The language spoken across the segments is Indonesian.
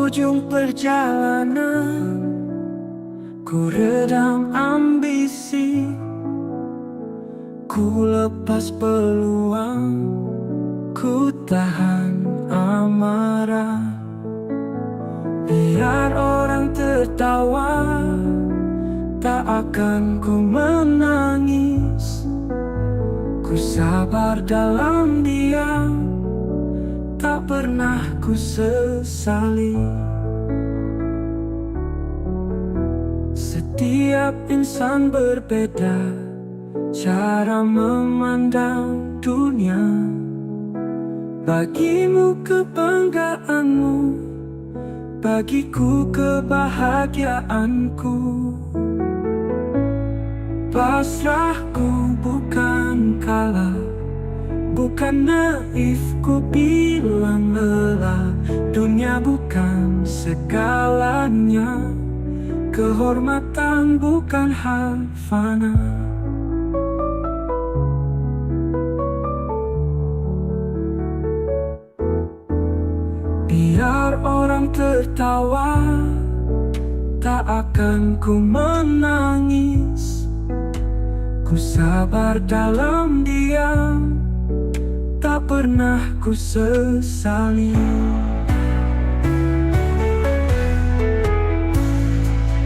ujung perjalanan, ku redam ambisi, ku lepas peluang, ku tahan amarah. Biar orang tertawa, tak akan ku menangis. Ku sabar dalam diam, tak pernah ku sesali. Setiap insan berbeda cara memandang dunia. Bagimu kebanggaanmu, bagiku kebahagiaanku. Pasrahku bukan kalah, bukan naif, ku bilang lelah. Dunia bukan segalanya, kehormatan bukan hal fana. Biar orang tertawa, tak akan ku menangis. Ku sabar dalam diam, tak pernah ku sesali.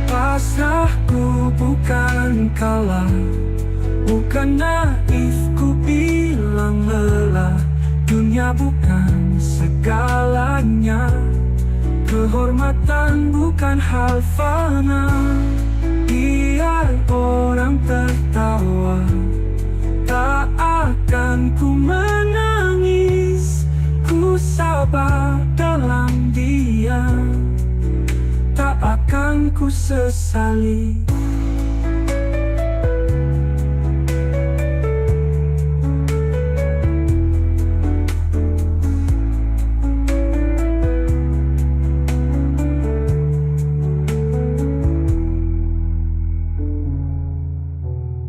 Pasrahku bukan kalah, bukan naif, ku bilang lelah. Dunia bukan segalanya, kehormatan bukan hal fana. Biar orang tertawa, tak akan ku menangis. Ku sabar dalam diam, tak akan ku sesali.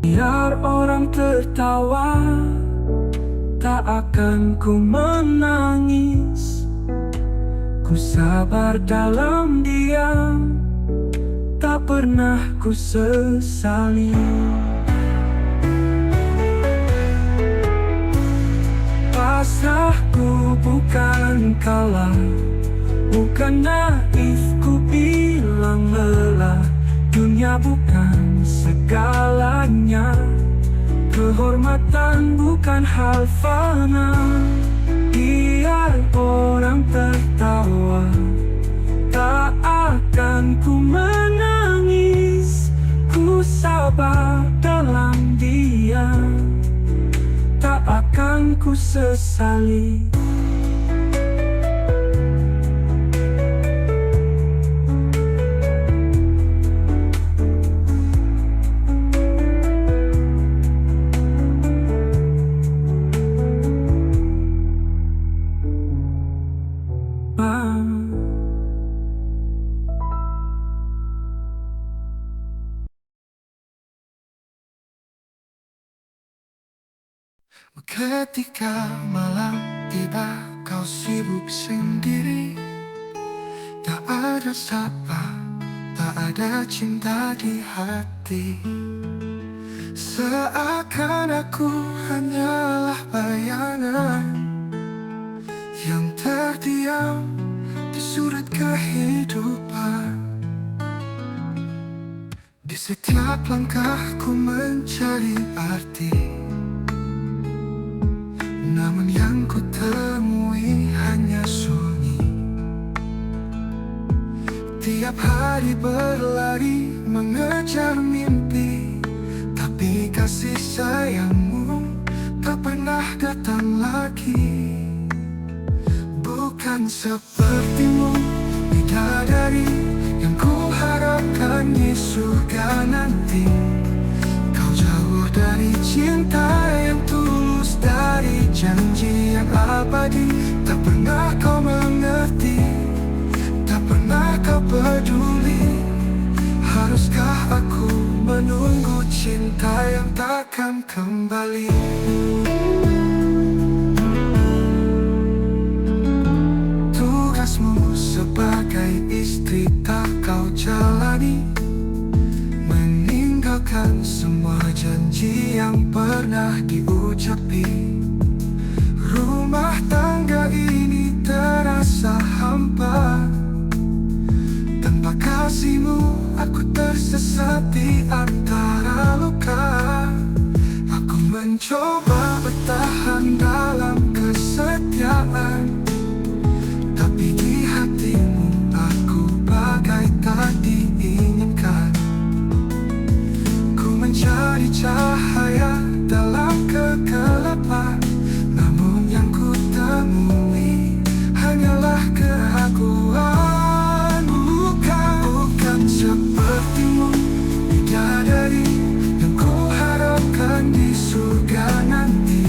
Biar orang tertawa, tak akan ku menangis. Ku sabar dalam diam, tak pernah ku sesali. Pasrahku bukan kalah, bukan naif, ku bilang lelah. Dunia bukan segalanya, kehormatan bukan hal fana. Biar orang tertawa, tak akan ku menangis. Ku sabar dalam diam, tak akan ku sesali. Ketika malam tiba, kau sibuk sendiri. Tak ada sapa, tak ada cinta di hati. Seakan aku hanyalah bayangan yang terdiam di surat kehidupan. Di setiap langkahku mencari arti, namun yang ku temui hanya sunyi. Tiap hari berlari mengejar mimpi, tapi kasih sayangmu tak pernah datang lagi. Bukan sepertimu, bidadari yang ku harapkan di surga nanti. Kau jauh dari cinta yang tulus, dari janji yang abadi. Tak pernah kau mengerti, tak pernah kau peduli. Haruskah aku menunggu cinta yang takkan kembali? Tugasmu sebagai cerita kau jalani, meninggalkan semua janji yang pernah diucapi. Rumah tangga ini terasa hampa. Tanpa kasihmu aku tersesat di antara luka. Aku mencoba bertahan dalam kesetiaan, tapi di hatimu aku bagai tak diinginkan. Ku mencari cahaya dalam kegelapan, namun yang ku temui hanyalah keraguan. Bukan sepertimu bidadari yang ku harapkan di surga nanti.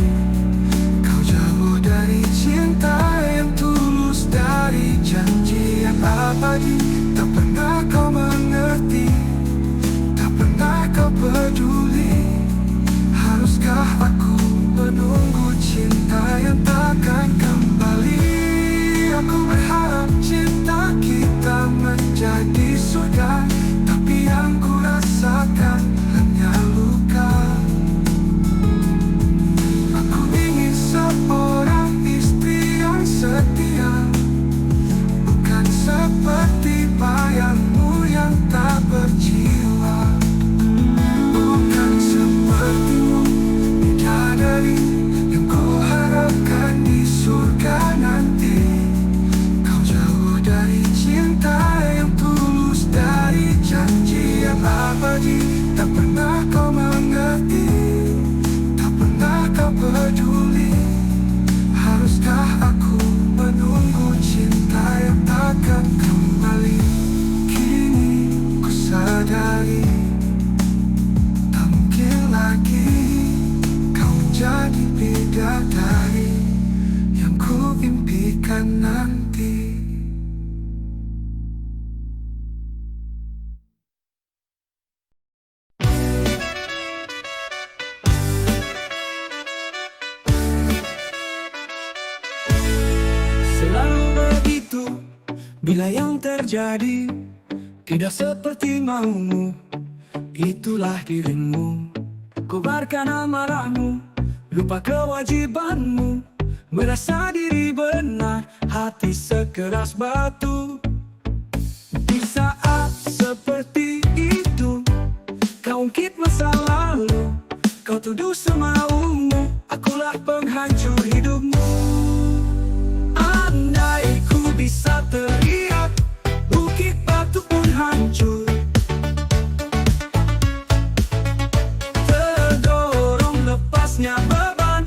Kau jauh dari cinta yang tulus, dari janji yang abadi. Tak pernah kau mengerti, tak pernah kau peduli. Haruskah aku menunggu cinta yang takkan kembali? Aku berharap cinta kita menjadi surga, tapi yang ku rasakan hanya luka. Aku ingin seorang istri yang setia, bukan seperti bayangmu yang tak berjiwa. Bukan sepertimu bidadari yang ku harapkan di surga nanti. Kau jauh dari cinta yang tulus, dari janji yang abadi. Tak pernah kau mengerti, tak pernah kau peduli. Haruskah aku menunggu cinta yang takkan kembali? Kini ku sadari, tak mungkin lagi kau menjadi bidadari yang ku impikan nanti. Selalu begitu, bila yang terjadi tidak seperti maumu, itulah dirimu. Kobarkan amarahmu, lupa kewajibanmu, merasa diri benar, hati sekeras batu. Di saat seperti itu, kau ungkit masa lalu, kau tuduh semaumu, akulah penghancur hidupmu. Andai ku bisa teriak, bukit batu pun hancur. Terdorong lepasnya beban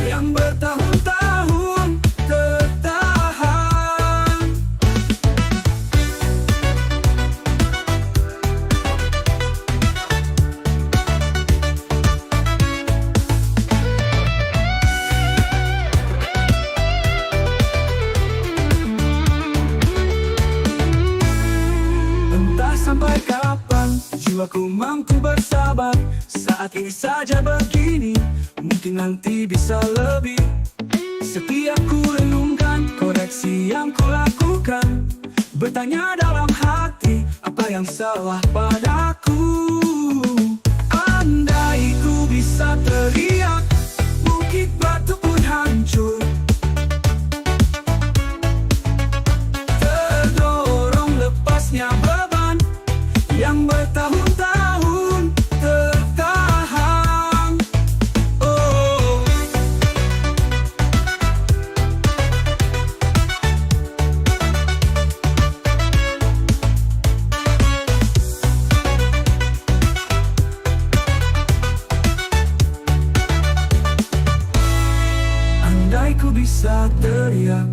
yang bertahun-tahun tertahan. Entah sampai kapan jiwaku mampu bersabar. Saat ini saja begini, mungkin nanti bisa lebih. Setiap ku renungkan koreksi yang ku lakukan, bertanya dalam hati, apa yang salah padaku? Andai ku bisa teriak, bukit batu pun hancur. Terdorong lepasnya beban yang bertahun-tahun tertahan. Oh. Andai ku bisa teriak,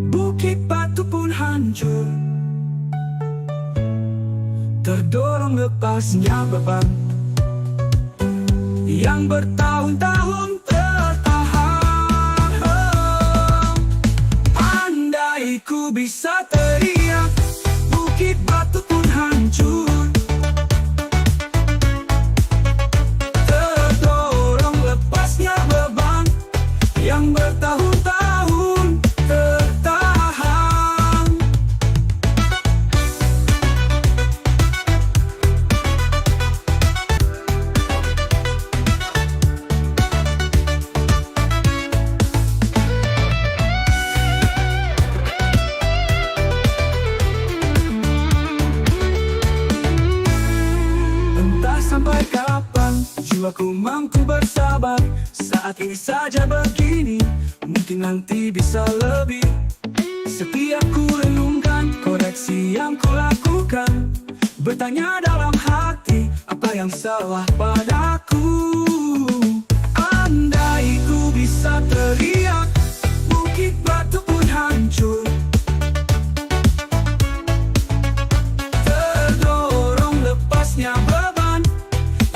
bukit batu pun hancur. Terdorong lepasnya beban yang bertahun-tahun tertahan. Andai ku bisa teriak, bukit batu pun hancur. Terdorong lepasnya beban yang bertahun-tahun tertahan. jiwaku mampu bersabar. Saat ini saja begini, mungkin nanti bisa lebih. Setiap ku renungkan koreksi yang ku lakukan, bertanya dalam hati, apa yang salah padaku? Andai ku bisa teriak, bukit batu pun hancur. Terdorong lepasnya beban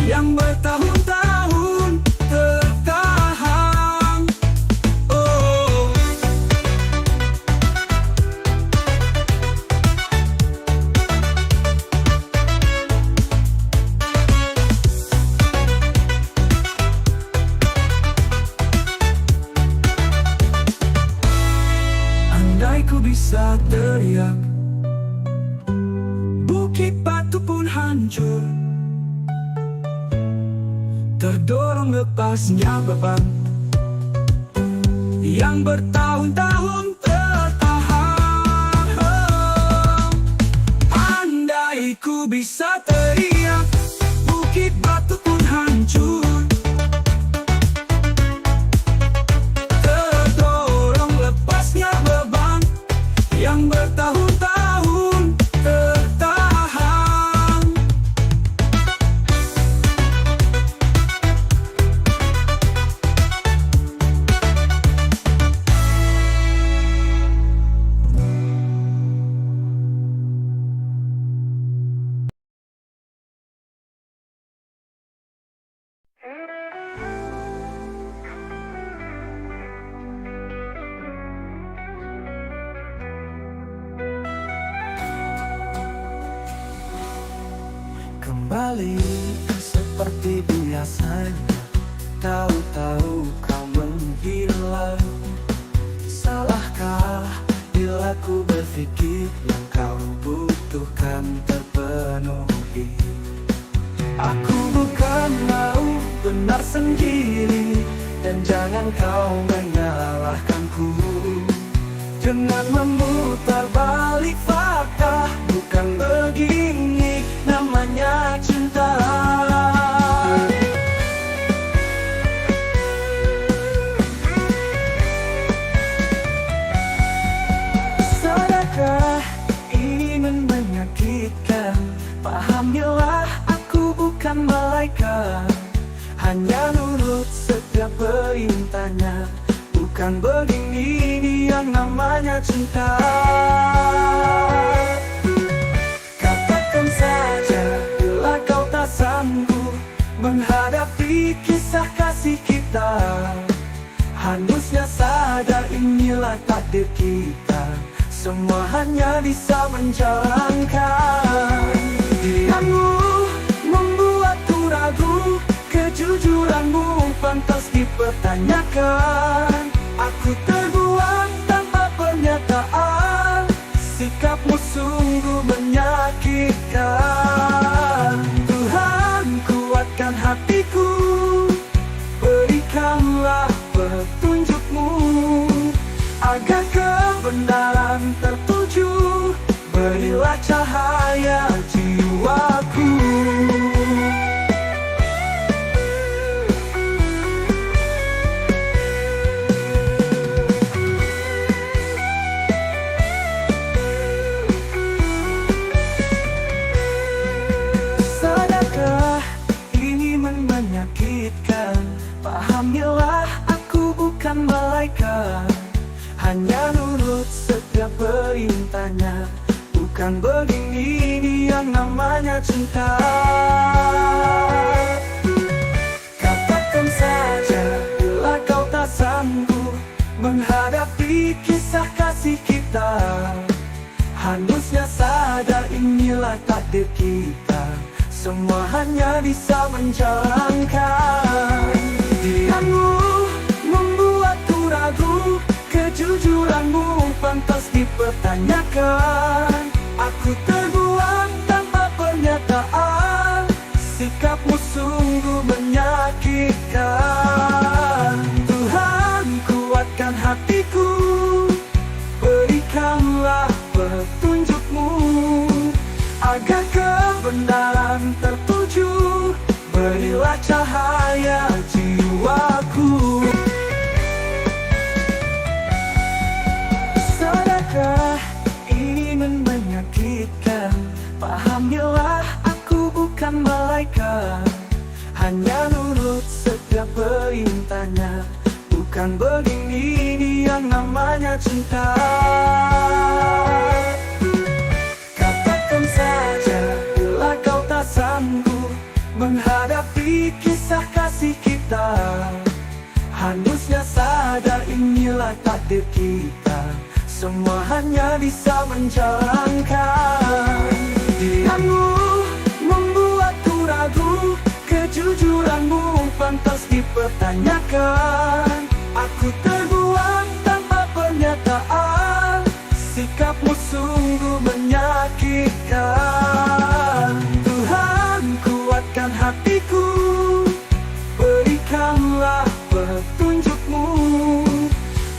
yang bertahun-tahun tertahan. Oh, andai ku bisa teriak, bukit batu pun hancur. Terdorong lepasnya beban yang bertahun-tahun tertahan. Oh, andai ku bisa teriak, bukit batu pun hancur. Terdorong lepasnya beban yang bertahun-tahun tertahan. Kembali seperti biasanya, tahu-tahu kau menghilang. Salahkah bila ku berpikir yang kau butuhkan terpenuhi? Aku bukan mau benar sendiri, dan jangan kau menyalahkanku dengan memutar balik fakta. Bukan begini namanya cinta. Sadarkah ini menyakitkan? Pahamilah aku bukan malaikat, hanya nurut setiap perintahnya. Bukan begini yang namanya cinta. Katakan saja bila kau tak sanggup menghadapi kisah kasih kita. Harusnya sadar inilah takdir kita, semua hanya bisa menjalankan. Dirimu membuatku ragu, kejujuranmu pantas dipertanyakan. Aku terbuang tanpa pernyataan, sikapmu sungguh menyakitkan. Tuhan, kuatkan hatiku, berikanlah petunjukmu, agar kebenaran tertuju. Berilah cahaya jiwaku. Pahamilah aku bukan malaikat, hanya nurut setiap perintahnya. Bukan begini yang namanya cinta. Katakan saja bila kau tak sanggup menghadapi kisah kasih kita. Harusnya sadar inilah takdir kita, semua hanya bisa menjalankan. Dirimu membuatku ragu, kejujuranmu pantas dipertanyakan. Aku terbuang tanpa pernyataan, sikapmu sungguh menyakitkan. Tuhan, kuatkan hatiku, berikanlah petunjukmu, agar kebenaran tertuju. berilah cahaya jiwaku. Sadarkah ini menyakitkan? Pahamilah aku bukan malaikat, hanya nurut setiap perintahnya. Bukan begini yang namanya cinta. Katakan saja bila kau tak sanggup menghadapi kisah kasih kita. Harusnya sadar inilah takdir kita, semua hanya bisa menjalankan. Dirimu membuatku ragu, kejujuranmu pantas dipertanyakan. Aku terbuang tanpa pernyataan, sikapmu sungguh menyakitkan. Tuhan, kuatkan hatiku, berikanlah petunjukmu,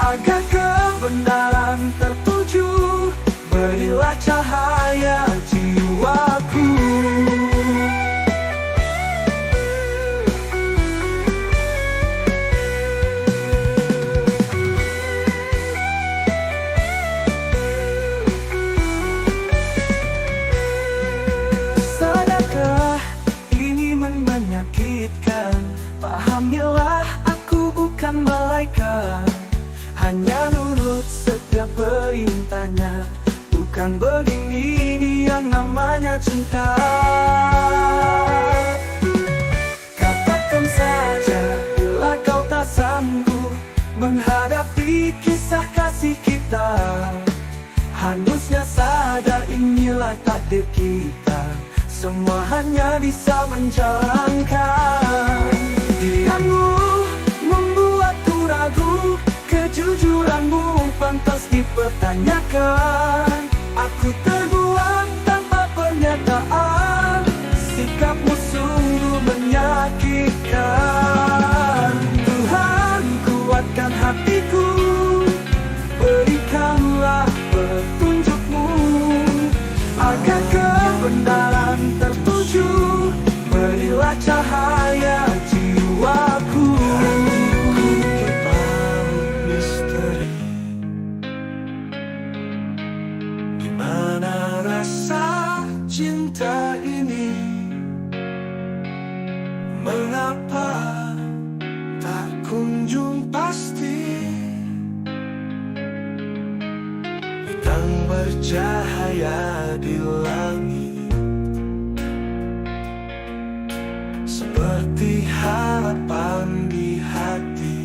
agar kebenaran tertuju. Berilah cahaya jiwaku. Sadarkah ini menyakitkan? Pahamilah aku bukan malaikat, hanya nurut setiap perintahnya. Bukan begini yang namanya cinta. Katakan saja bila kau tak sanggup menghadapi kisah kasih kita. Harusnya sadar inilah takdir kita, semua hanya bisa menjalankan. Dirimu membuatku ragu, kejujuranmu pantas dipertanyakan. Aku terbuang tanpa pernyataan, sikapmu sungguh menyakitkan. Tuhan, kuatkan hatiku, berikanlah petunjukmu, agar kebenaran tertuju. Berilah cahaya jiwaku. Gimana rasa cinta ini? Mengapa tak kunjung pasti? Bintang bercahaya di langit, seperti harapan di hati.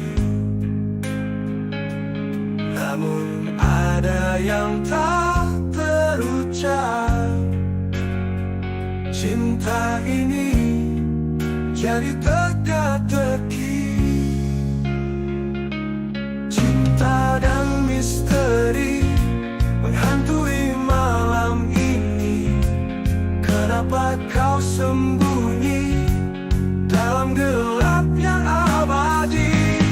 Namun ada yang tak terucap. Cinta ini jadi teka-teki. Cinta dan misteri menghantui malam ini. Kenapa kau sembunyi dalam gelap yang abadi?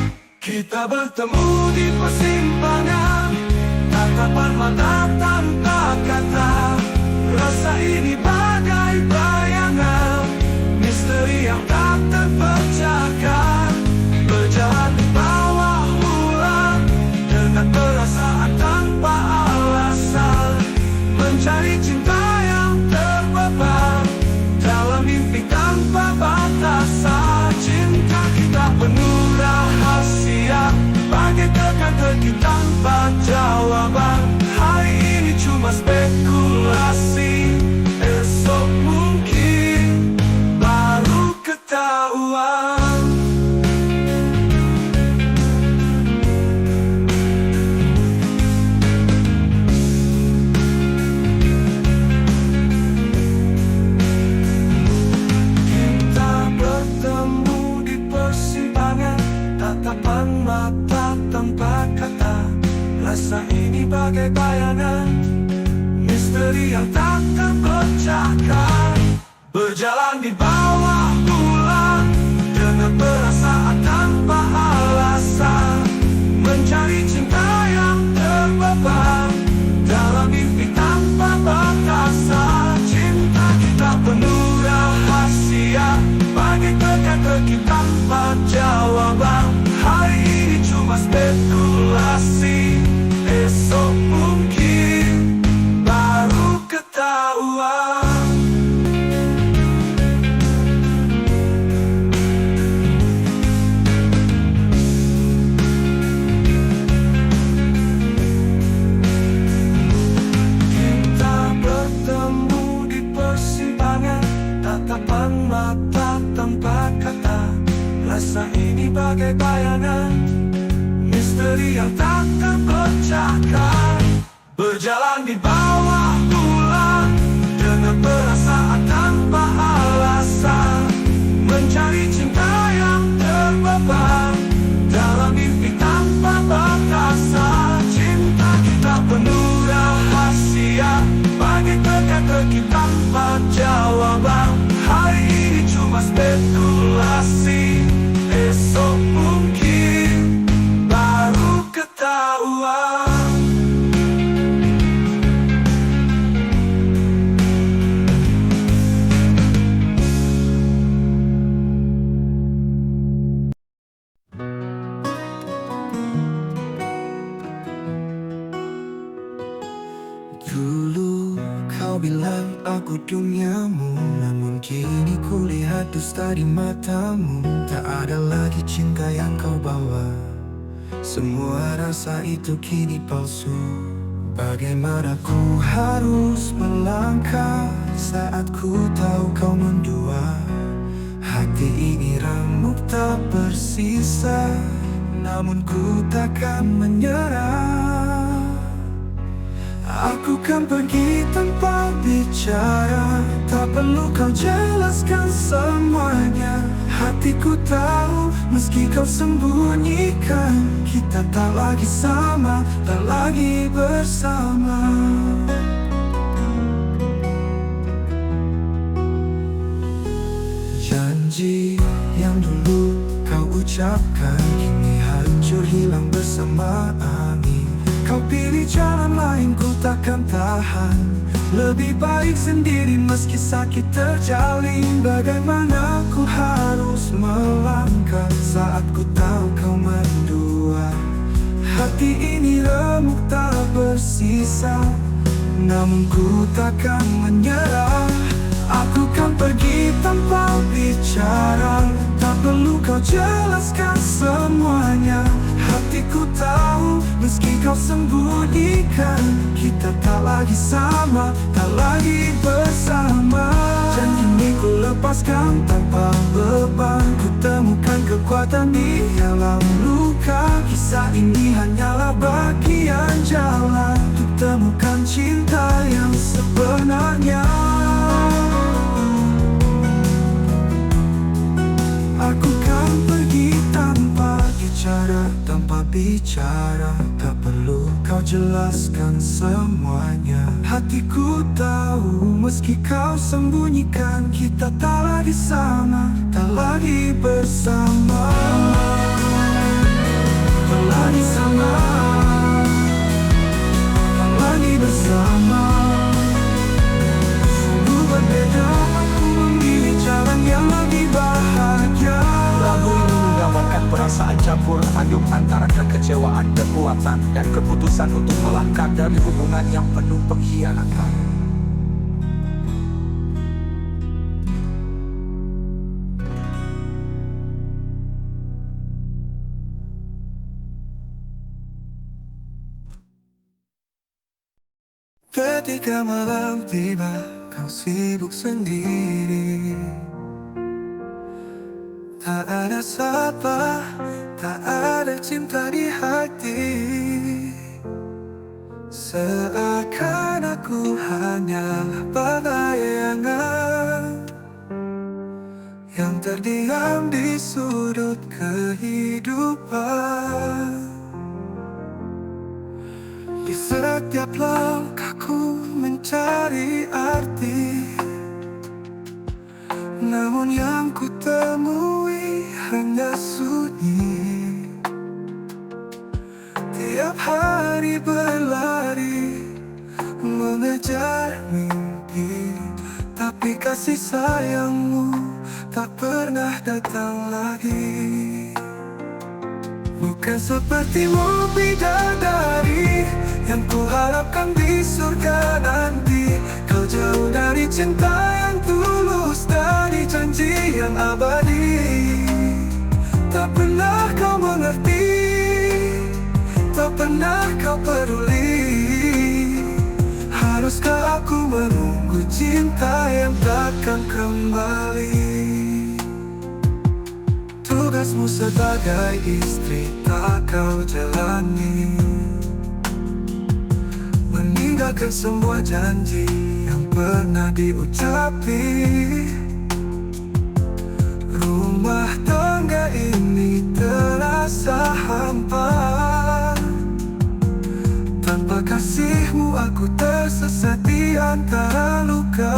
Kita bertemu di persimpangan, tatapan mata tanpa kata. Rasa ini bagai bayangan, misteri yang tak terpecahkan. Berjalan di bawah bulan dengan perasaan tanpa alasan, mencari cinta yang terbeban dalam mimpi tanpa batasan. Cinta kita penuh rahasia, bagai teka-teki tanpa jawaban. Hari ini cuma spekulasi, esok mungkin baru ketahuan. Kita bertemu di persimpangan, tatapan mata tanpa kata. Rasa ini bagai bayangan, misteri yang tak terpecahkan. Berjalan di bawah bulan dengan perasaan tanpa alasan, mencari cinta yang terbeban dalam mimpi tanpa batasan. Cinta kita penuh rahasia, bagai teka-teki tanpa jawaban. Hari ini cuma spekulasi, esok mungkin baru ketahuan. Kita bertemu di persimpangan, tatapan mata tanpa kata. Rasa ini bagai bayangan, misteri yang tak terpecahkan. Berjalan di bawah bulan, dengan perasaan tanpa alasan. Mencari cinta yang terbeban, dalam mimpi tanpa batasan. Cinta kita penuh rahasia, bagai teka-teki tanpa jawaban. Hari ini cuma spekulasi, esok mungkin baru ketahuan. Dulu kau bilang aku duniamu, namun kini kulihat dusta di matamu. Tak ada lagi cinta yang kau bawa, semua rasa itu kini palsu. Bagaimana ku harus melangkah saat ku tahu kau mendua. Hati ini remuk tak bersisa, namun ku takkan menyerah. Aku kan pergi tanpa bicara, tak perlu kau jelaskan semuanya. Hatiku tahu, meski kau sembunyikan, kita tak lagi sama, tak lagi bersama. Janji yang dulu kau ucapkan, kini hancur hilang bersama angin. Kau pilih jalan lain, ku takkan tahan. Lebih baik sendiri meski sakit terjalin. Bagaimana ku harus melangkah saat ku tahu kau mendua. Hati ini remuk tak bersisa, namun ku takkan menyerah. Aku kan pergi tanpa bicara, tak perlu kau jelaskan semuanya. Hatiku tahu, meski kau sembunyikan, kita tak lagi sama, tak lagi bersama. Janji ini ku lepaskan tanpa beban, ku temukan kekuatan di dalam luka. Kisah ini hanyalah bagian jalan untuk temukan cinta yang sebenarnya. Aku kan pergi tanpa bicara, tanpa bicara. Tak perlu kau jelaskan semuanya. Hatiku tahu, meski kau sembunyikan, kita tak lagi sama, tak lagi bersama. Tak lagi sama, tak lagi bersama. Sungguh berbeda, aku memilih jalan yang lebih bahagia. Lagu ini menggambarkan perasaan campur aduk antara kekecewaan, kekuatan, dan keputusan untuk melangkah dari hubungan yang penuh pengkhianatan. Ketika malam tiba, kau sibuk sendiri. Tak ada sapa, tak ada cinta di hati. Seakan aku hanya bayangan yang terdiam di sudut kehidupan. Di setiap langkahku mencari arti, namun yang ku temui hanya sunyi. Tiap hari berlari mengejar mimpi, tapi kasih sayangmu tak pernah datang lagi. Bukan sepertimu bidadari yang kuharapkan di surga nanti. Kau jauh dari cinta yang tulus, dari janji yang abadi. Tak pernah kau mengerti, tak pernah kau peduli. Haruskah aku menunggu cinta yang takkan kembali? Tugasmu sebagai istri tak kau jalani, meninggalkan semua janji yang pernah diucapi. Rumah tangga ini terasa hampa. Tanpa kasihmu aku tersesat di antara luka.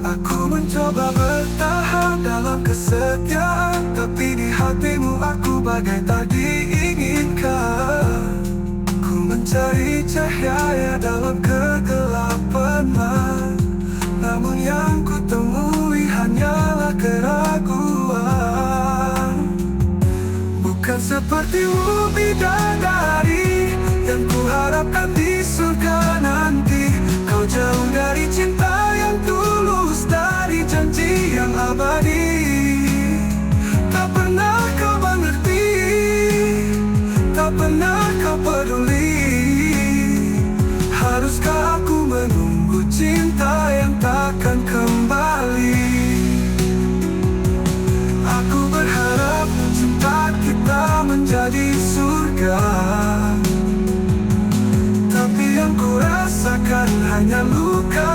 Aku mencoba bertahan dalam kesetiaan, tapi di hatimu aku bagai tak diinginkan. Ku mencari cahaya dalam kegelapan, namun yang ku temui hanyalah keraguan. Bukan sepertimu bidadari yang kuharapkan di surga nanti. Kau jauh dari cinta yang tulus, dari janji yang abadi. Tak pernah kau mengerti, tak pernah kau peduli. Haruskah aku menunggu cinta yang takkan kembali? Aku berharap cinta kita menjadi surga, tapi yang ku rasakan hanya luka.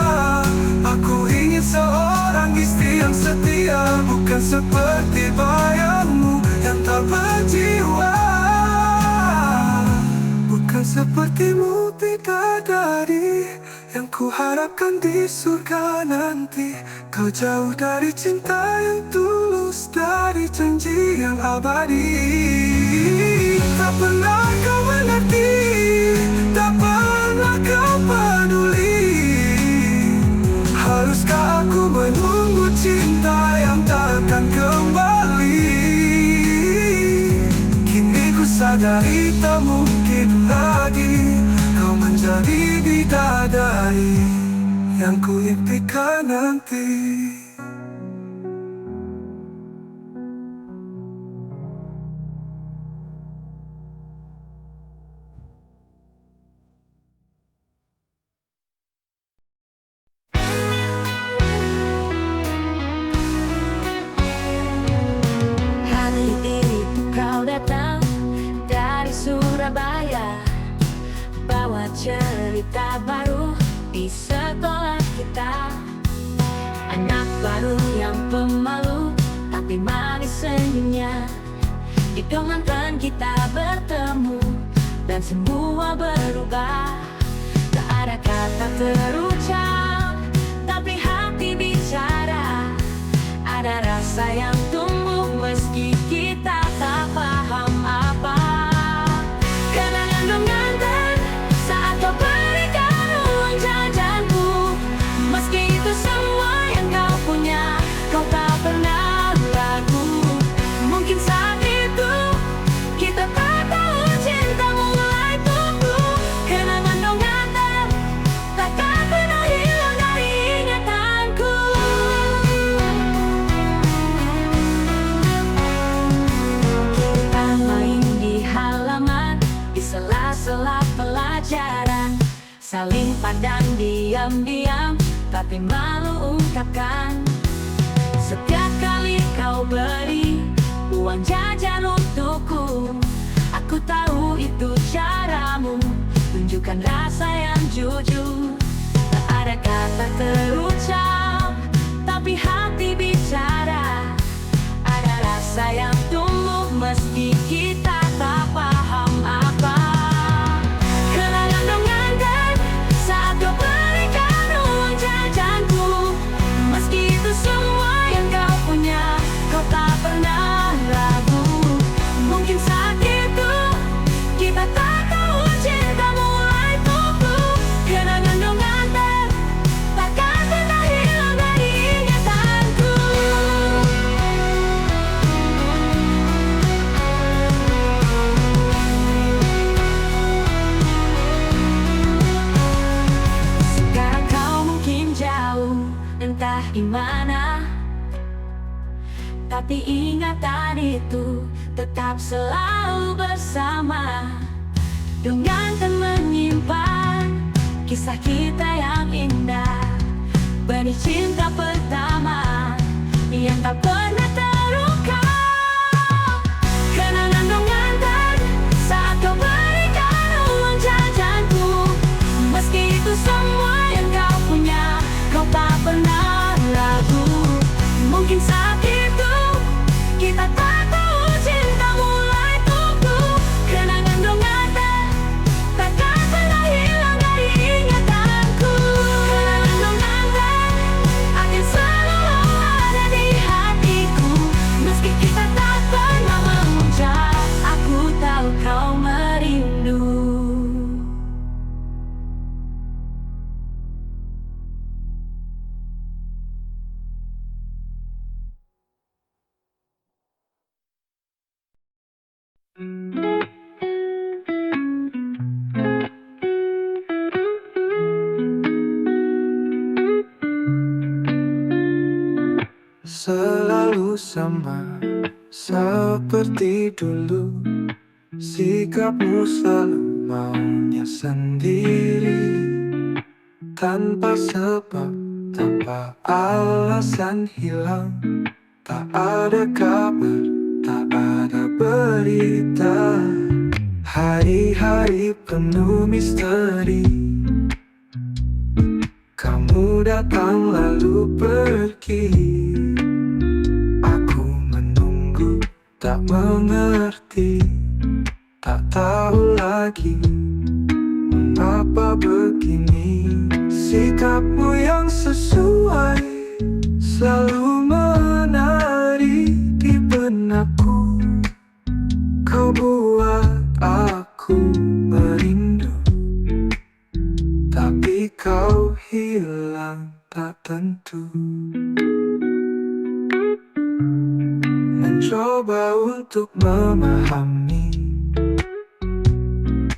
Aku ingin seorang istri yang setia, bukan seperti bayangmu yang tak berjiwa. Bukan sepertimu bidadari yang kuharapkan di surga nanti. Kau jauh dari cinta yang tulus, dari janji yang abadi. Tak pernah kau mengerti, tak pernah kau peduli. Haruskah aku menunggu cinta yang takkan kembali? Kini ku sadari tak mungkin lagi kau menjadi bidadari yang ku impikan nanti. Hari ini kau datang dari Surabaya, bawa cerita baru di sekolah kita. Anak baru yang pemalu, tapi manis senyumnya. Didongangkan kita bertemu, dan semua berubah. Tak ada kata terucap, tapi hati bicara. Ada rasa yang tumbuh meski kita tak paham apa. Kenangan mengantar saat kau berikan uang jajanku. Meski itu semua yang kau punya, kau tak pernah ragu. Mungkin saat itu kita tak tahu cinta mulai tumbuh. Kenangan mengantar takkan pernah hilang dari ingatanku. Kita main di halaman, di sela-sela pelajaran, saling pandang diam-diam, tapi malu ungkapkan. Setiap kali kau beri uang jajan untukku, aku tahu itu caramu tunjukkan rasa yang jujur. Tak ada kata terucap, tapi hati bicara. Ada rasa yang tumbuh meski kita tak paham apa. Kenangan mengantar saat kau berikan uang jajanku. Meski itu semua yang kau punya, kau tak pernah ragu. Mungkin saat itu kita tak tahu cinta mulai tumbuh. Kenangan mengantar takkan pernah hilang dari ingatanku. tapi ingatan itu tetap selalu bersama. Dengan kan menyimpan kisah kita yang indah, benih cinta pertama yang tak pernah terluka. Kenangan dong ngantar saat kau berikan uang jajanku. Meski itu semua yang kau punya, kau tak pernah ragu. Mungkin saat itu kita tak tahu cinta mulai tumbuh. Kenangan dong ngantar takkan pernah hilang dari ingatanku. Kenangan dong ngantar akan selalu ada di hatiku. Meski kita tak pernah mengucap, aku tahu kau merindu. Selalu sama seperti dulu, sikapmu selalu maunya sendiri, tanpa sebab, tanpa alasan hilang. Tak ada kabar, tak ada berita. Hari-hari penuh misteri, kamu datang lalu pergi. Aku menunggu, tak mengerti, tak tahu lagi mengapa begini. Sikapmu yang sesuai selalu menari di benakku. Kau buat aku merindu, tapi kau hilang tak tentu. Mencoba untuk memahami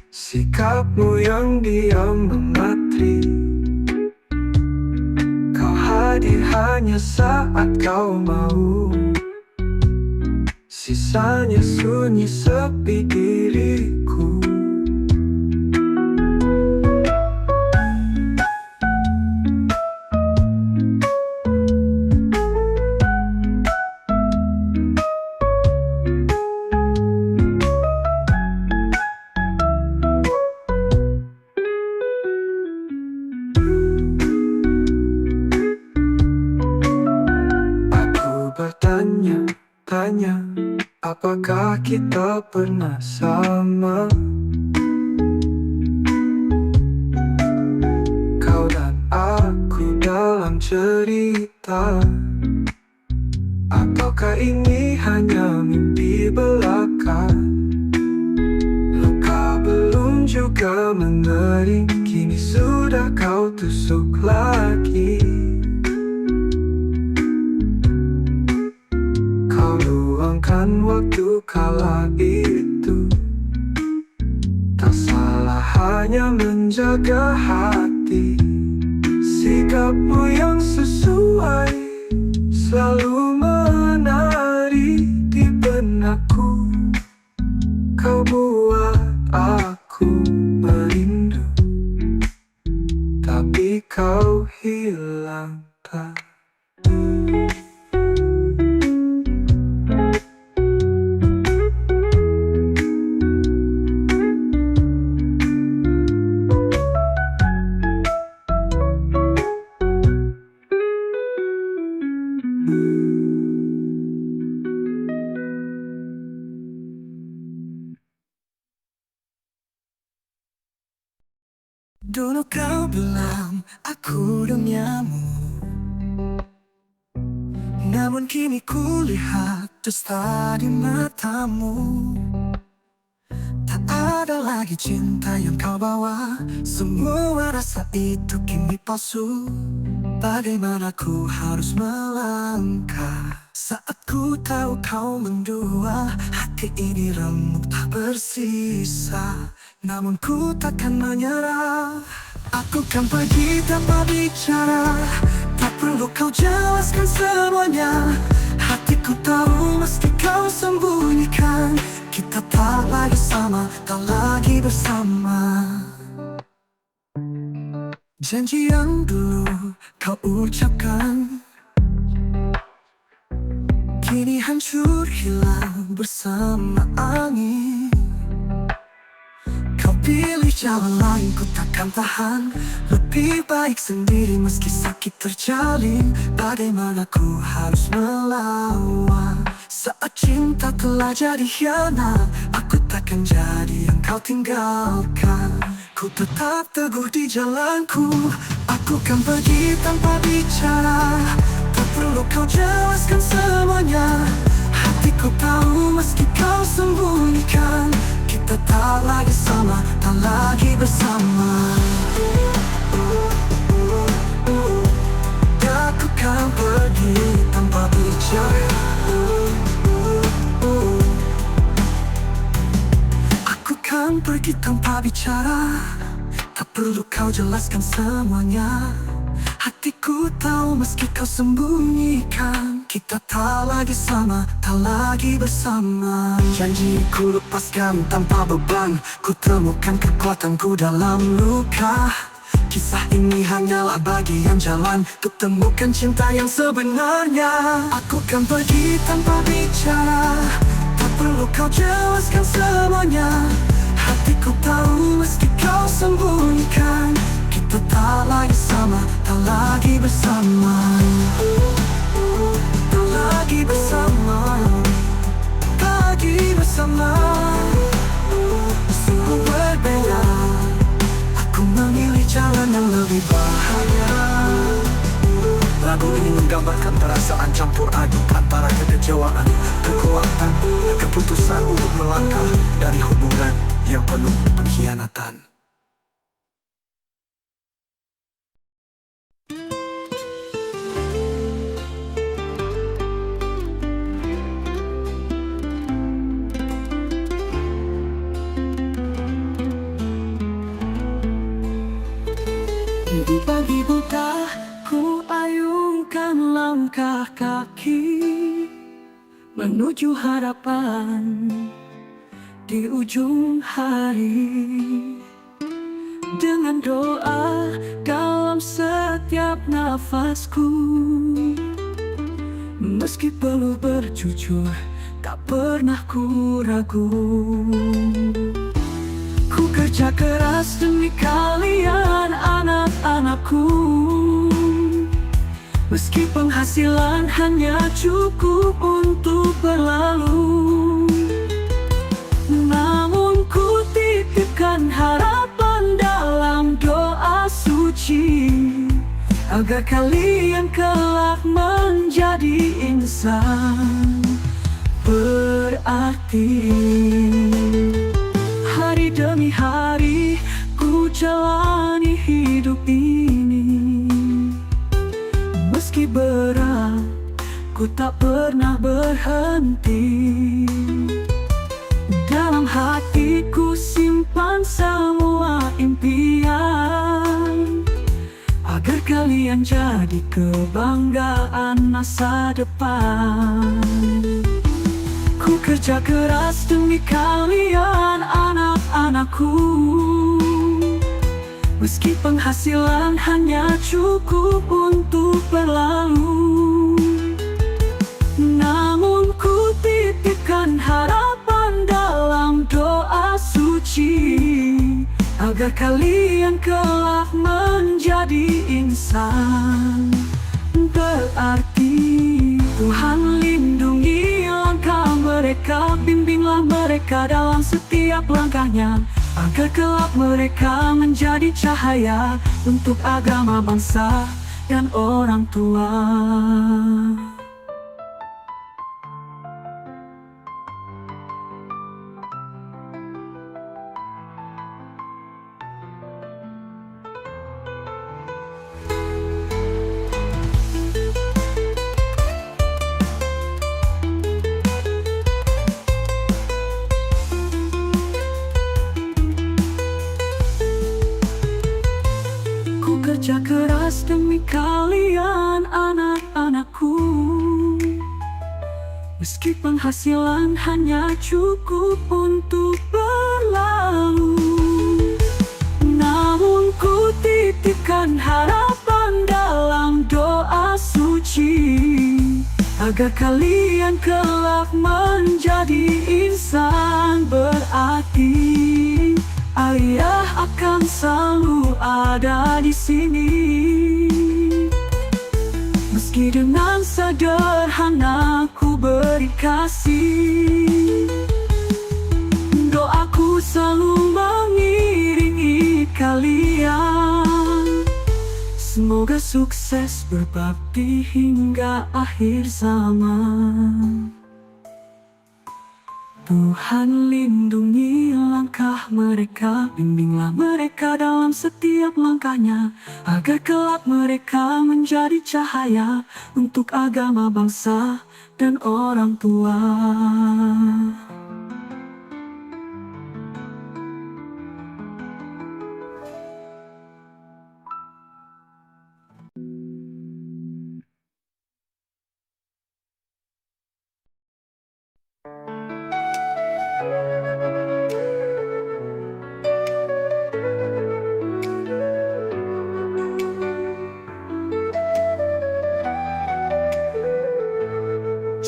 sikapmu yang diam mematri. Kau hadir hanya saat kau mau, sisanya sunyi sepi diriku. Bertanya-tanya, apakah kita pernah sama? Kau dan aku dalam cerita, ataukah ini hanya mimpi belaka? Luka belum juga mengering, kini sudah kau tusuk lagi. Luangkan waktu kala itu, tak salah hanya menjaga hati. Sikapmu yang sesuai selalu menari di benakku. Kau buat aku merindu, tapi kau hilang tak. Dulu kau bilang aku duniamu, namun kini ku lihat dusta di matamu. Tak ada lagi cinta yang kau bawa, semua rasa itu kini palsu. Bagaimana ku harus melangkah saat ku tahu kau mendua? Hati ini remuk tak bersisa, namun ku takkan menyerah. Aku kan pergi tanpa bicara, tak perlu kau jelaskan semuanya. Hatiku tahu bersama, tak lagi bersama. Janji yang dulu kau ucapkan kini hancur hilang bersama angin. Kau pilih jalan lain, ku takkan tahan. Lebih baik sendiri meski sakit terjalin. Bagaimana ku harus melawan saat cinta telah jadi hianat. Aku takkan jadi yang kau tinggalkan. Ku tetap teguh di jalanku. Aku kan pergi tanpa bicara, tak perlu kau jelaskan semuanya. Hatiku tahu meski kau sembunyikan, kita tak lagi sama, tak lagi bersama. Aku kan pergi tanpa bicara. Aku kan pergi tanpa bicara, tak perlu kau jelaskan semuanya. Hatiku tahu meski kau sembunyikan, kita tak lagi sama, tak lagi bersama. Janjiku lepaskan tanpa beban, ku temukan kekuatanku dalam luka. Kisah ini hanyalah bagian jalan, ku temukan cinta yang sebenarnya. Aku kan pergi tanpa bicara, tak perlu kau jelaskan semuanya. Hatiku tahu meski kau sembunyikan, kita tak lagi sama, tak lagi bersama. Tak lagi bersama, tak lagi bersama. Sungguh berbeda, aku memilih jalan yang lebih bahagia. Lagu ini menggambarkan perasaan campur aduk antara kekecewaan, kekuatan, keputusan untuk melangkah dari hubungan yang penuh pengkhianatan. Di pagi buta, ku ayunkan langkah kaki menuju harapan di ujung hari. Dengan doa dalam setiap nafasku, meski perlu berjujur, tak pernah ku ragu. Ku kerja keras demi kalian anak-anakku, meski penghasilan hanya cukup untuk berlalu. Namun ku titipkan harapan dalam doa suci, agar kalian kelak menjadi insan berarti. Hari demi hari ku jalani hidup ini, meski berat ku tak pernah berhenti. Dalam hatiku simpan semua impian, agar kalian jadi kebanggaan masa depan. Ku kerja keras demi kalian anak-anakku, meski penghasilan hanya cukup untuk berlalu. Namun ku titipkan harapan dalam doa suci, agar kalian kelak menjadi insan berarti. Tuhan lindungi langkah mereka, bimbinglah mereka dalam setiap langkahnya, agar kelak mereka menjadi cahaya untuk agama, bangsa, dan orang tua. Kerja keras demi kalian anak-anakku, meski penghasilan hanya cukup untuk berlalu. Namun ku titipkan harapan dalam doa suci, agar kalian kelak menjadi insan berarti. Ayah akan selalu ada di sini. Meski dengan sederhana ku beri kasih, doaku selalu mengiringi kalian. Semoga sukses berbakti hingga akhir zaman. Tuhan lindungi langkah mereka, bimbinglah mereka dalam setiap langkahnya, agar kelak mereka menjadi cahaya untuk agama, bangsa, dan orang tua.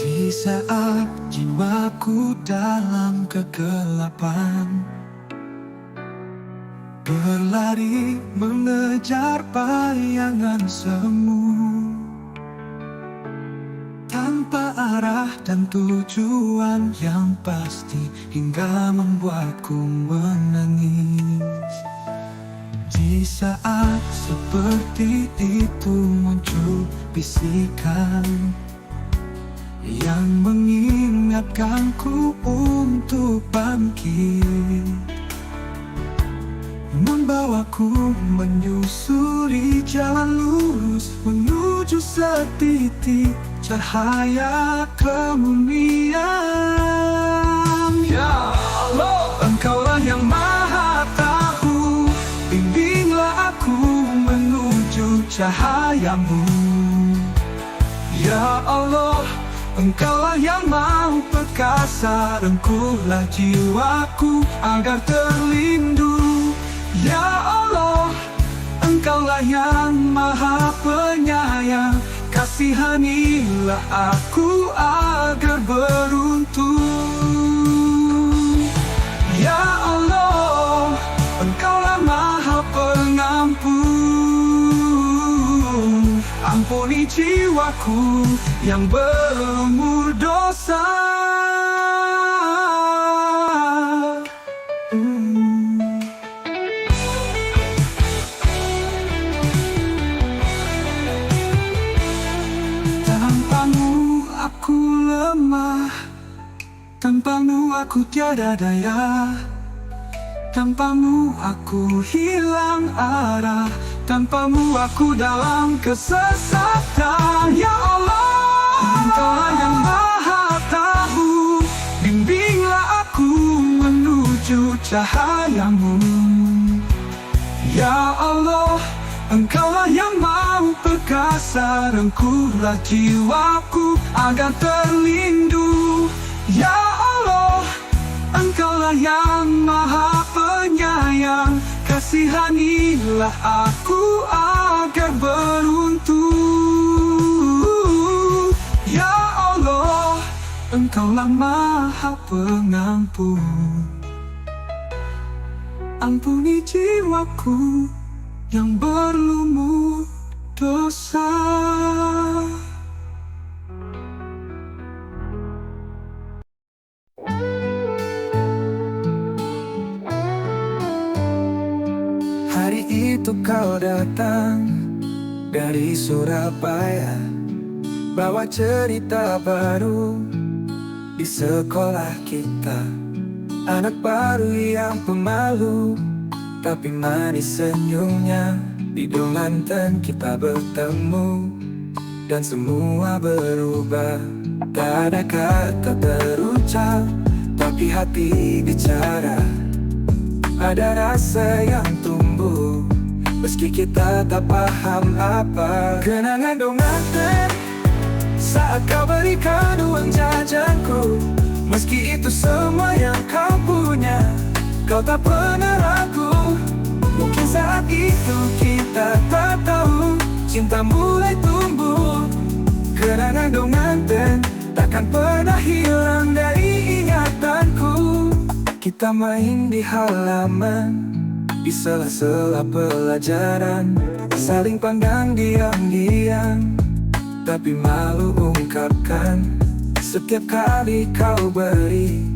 Di saat jiwaku dalam kegelapan, berlari mengejar bayangan semu, tanpa arah dan tujuan yang pasti, hingga membuatku menangis. Di saat seperti itu muncul bisikan yang mengingatkanku untuk bangkit, membawaku menyusuri jalan lurus menuju setitik cahaya kemuliaan. Ya Allah, Engkaulah yang maha tahu, bimbinglah aku menuju cahayamu. Ya Allah, Engkaulah yang maha perkasa, rengkuhlah jiwaku agar terlindung. Ya Allah, Engkaulah yang maha penyayang, kasihanilah aku agar beruntung. Ya Allah, Engkaulah maha pengampun, ampuni jiwaku yang berumur dosa. Tanpamu aku lemah, tanpamu aku tiada daya, tanpamu aku hilang arah, tanpamu aku dalam kesesatan. Ya Allah, Engkaulah yang maha tahu, bimbinglah aku menuju cahayamu. Ya Allah, Engkaulah yang maha perkasa, rengkuhlah jiwaku agar terlindung. Ya Allah, Engkaulah yang maha penyayang, kasihanilah aku agar beruntung. Ya Allah, Engkaulah maha pengampun, ampuni jiwaku yang berlumur dosa. Hari itu kau datang dari Surabaya, bawa cerita baru di sekolah kita. Anak baru yang pemalu, tapi manis senyumnya. Di Dunganten kita bertemu, dan semua berubah. Tak ada kata terucap, tapi hati bicara. Ada rasa yang tumbuh, meski kita tak paham apa. Kenangan Dunganten saat kau berikan uang jajanku, meski itu semua yang kau punya. kau tak pernah ragu. Mungkin saat itu kita tak tahu, cinta mulai tumbuh. Kenangan dong nganten takkan pernah hilang dari ingatanku. Kita main di halaman, di sela-sela pelajaran, saling pandang diam-diam, tapi malu ungkapkan. Setiap kali kau beri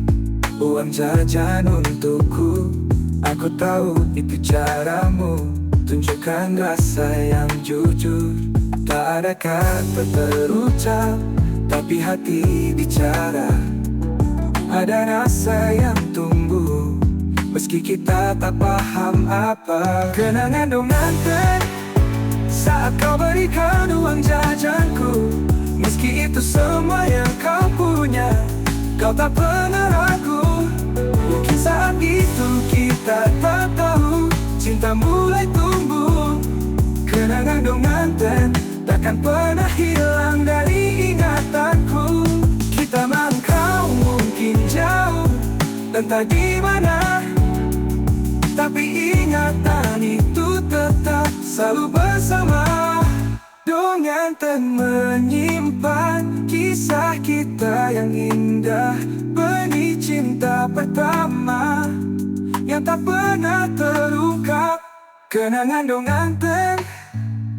uang jajan untukku, aku tahu itu caramu tunjukkan rasa yang jujur. Tak ada kata terucap, tapi hati bicara. Ada rasa yang tumbuh, meski kita tak paham apa. Kenangan dong nganten saat kau berikan uang jajanku, meski itu semua yang kau punya, kau tak pernah ragu. Mungkin saat itu kita tak tahu, cinta mulai tumbuh. Kenangan dong nganten takkan pernah hilang dari ingatanku. Kita melangkah mungkin jauh, entah di mana, tapi ingatan itu tetap selalu bersama. Dong nganten menyimpan kisah kita yang indah, benih cinta pertama yang tak pernah terungkap. Kenangan dong nganten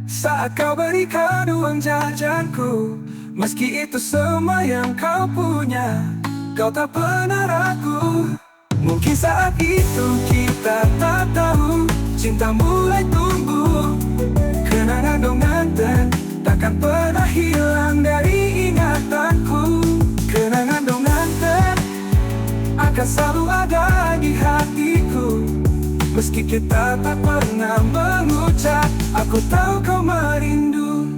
saat kau berikan uang jajanku, meski itu semua yang kau punya, kau tak pernah ragu. Mungkin saat itu kita tak tahu, cinta mulai tumbuh. Kenangan dong nganten takkan pernah hilang dari ingatanku. Kenangan dong nganten akan selalu ada di hatiku, meski kita tak pernah mengucap. Aku tahu kau merindu.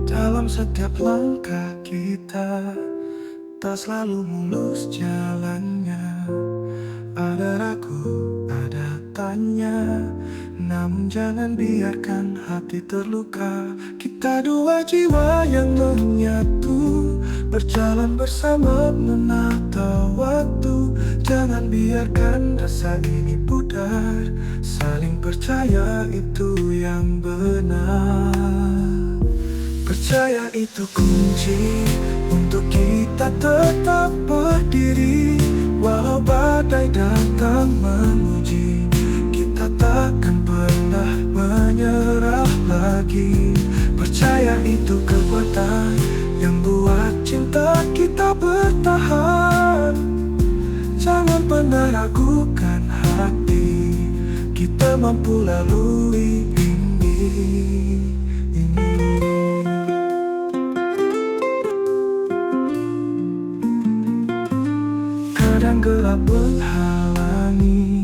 Dalam setiap langkah kita tak selalu mulus jalannya. Ada ragu, ada tanya, namun jangan biarkan hati terluka. Kita dua jiwa yang menyatu, berjalan bersama menata waktu. Jangan biarkan rasa ini pudar, saling percaya itu yang benar. Percaya itu kunci untuk kita tetap berdiri. Walau badai datang menguji, kita takkan pernah menyerah lagi. Percaya itu kekuatan yang buat cinta kita bertahan. Jangan pernah ragukan hati, kita mampu lalui ini. Kadang gelap menghalangi,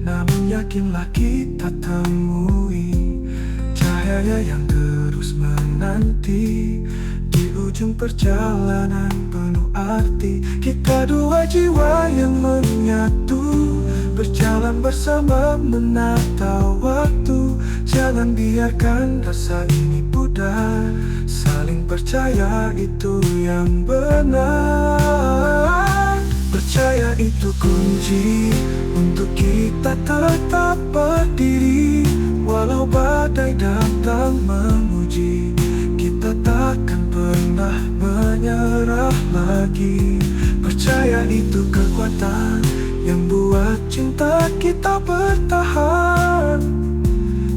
namun yakinlah kita temui cahaya yang terus menanti. Di ujung perjalanan penuh arti, kita dua jiwa yang menyatu, berjalan bersama menata waktu. Jangan biarkan rasa ini pudar, saling percaya itu yang benar. Percaya itu kunci untuk kita tetap berdiri. Walau badai datang menguji, kita takkan pernah menyerah lagi. Percaya itu kekuatan yang buat cinta kita bertahan.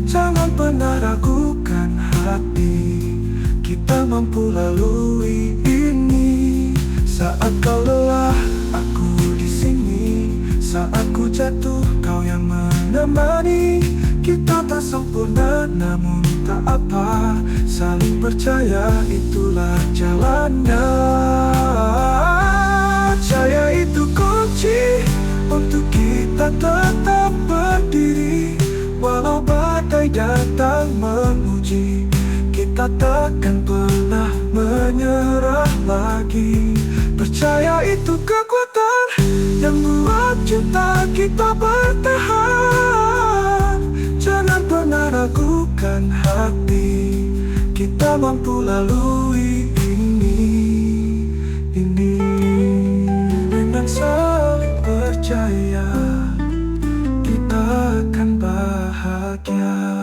Jangan pernah ragukan hati, kita mampu lalui ini. Saat kau lelah, aku di sini. Saat ku jatuh, kau yang menemani. Kita tak sempurna, namun tak apa. Saling percaya, itulah jalannya. Percaya itu kunci untuk kita tetap berdiri. Walau badai datang menguji, kita takkan pernah menyerah lagi. Percaya itu kekuatan yang buat cinta kita bertahan. Jangan pernah ragukan hati, kita mampu lalui ini dengan saling percaya, kita akan bahagia.